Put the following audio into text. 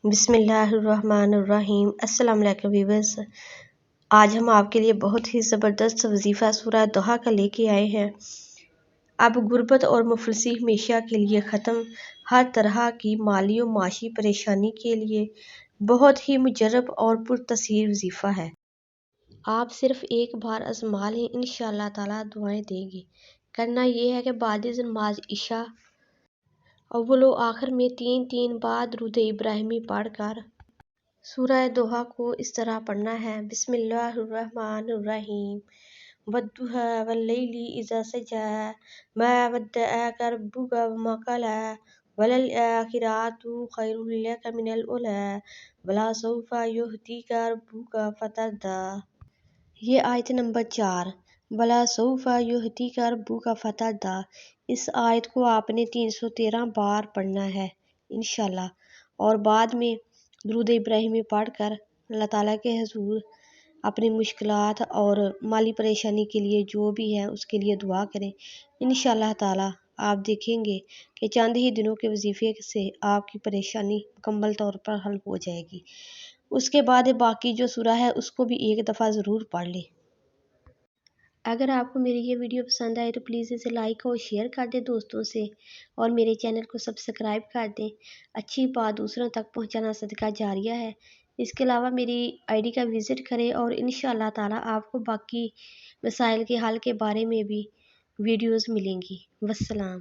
بسم اللہ الرحمن الرحیم۔ السلام علیکم ویورز، آج ہم آپ کے لیے بہت ہی زبردست وظیفہ سورہ دوحہ کا لے کے آئے ہیں۔ اب غربت اور مفلسی ہمیشہ کے لیے ختم۔ ہر طرح کی مالی و معاشی پریشانی کے لیے بہت ہی مجرب اور پرتاثیر وظیفہ ہے۔ آپ صرف ایک بار آزما لیں، انشاءاللہ تعالیٰ دعائیں دیں گے۔ کرنا یہ ہے کہ بعد نماز عشاء اول و آخر میں 3 بار درود ابراہیمی پڑھ کر سورہ دوحہ کو اس طرح پڑھنا ہے۔ بسم اللہ الرحمن الرحیم۔ والضحیٰ واللیل اذا سجی ما ودعک ربک وما قلی وللآخرۃ خیر لک من الأولی ولسوف یعطیک ربک فترضی۔ یہ آیت نمبر 4، وَلَسَوْفَ یُعْطِیکَ رَبُّکَ فَتَرْضَیٰ۔ اس آیت کو آپ نے 313 بار پڑھنا ہے انشاءاللہ، اور بعد میں درود ابراہیمی پڑھ کر اللہ تعالیٰ کے حضور اپنی مشکلات اور مالی پریشانی کے لیے جو بھی ہے اس کے لیے دعا کریں۔ انشاءاللہ تعالیٰ آپ دیکھیں گے کہ چند ہی دنوں کے وظیفے سے آپ کی پریشانی مکمل طور پر حل ہو جائے گی۔ اس کے بعد باقی جو سورہ ہے اس کو بھی ایک دفعہ ضرور پڑھ لیں۔ اگر آپ کو میری یہ ویڈیو پسند آئے تو پلیز اسے لائک اور شیئر کر دیں دوستوں سے، اور میرے چینل کو سبسکرائب کر دیں۔ اچھی بات دوسروں تک پہنچانا صدقہ جاریہ ہے۔ اس کے علاوہ میری ID کا وزٹ کریں، اور انشاءاللہ تعالیٰ آپ کو باقی مسائل کے حل کے بارے میں بھی ویڈیوز ملیں گی۔ والسلام۔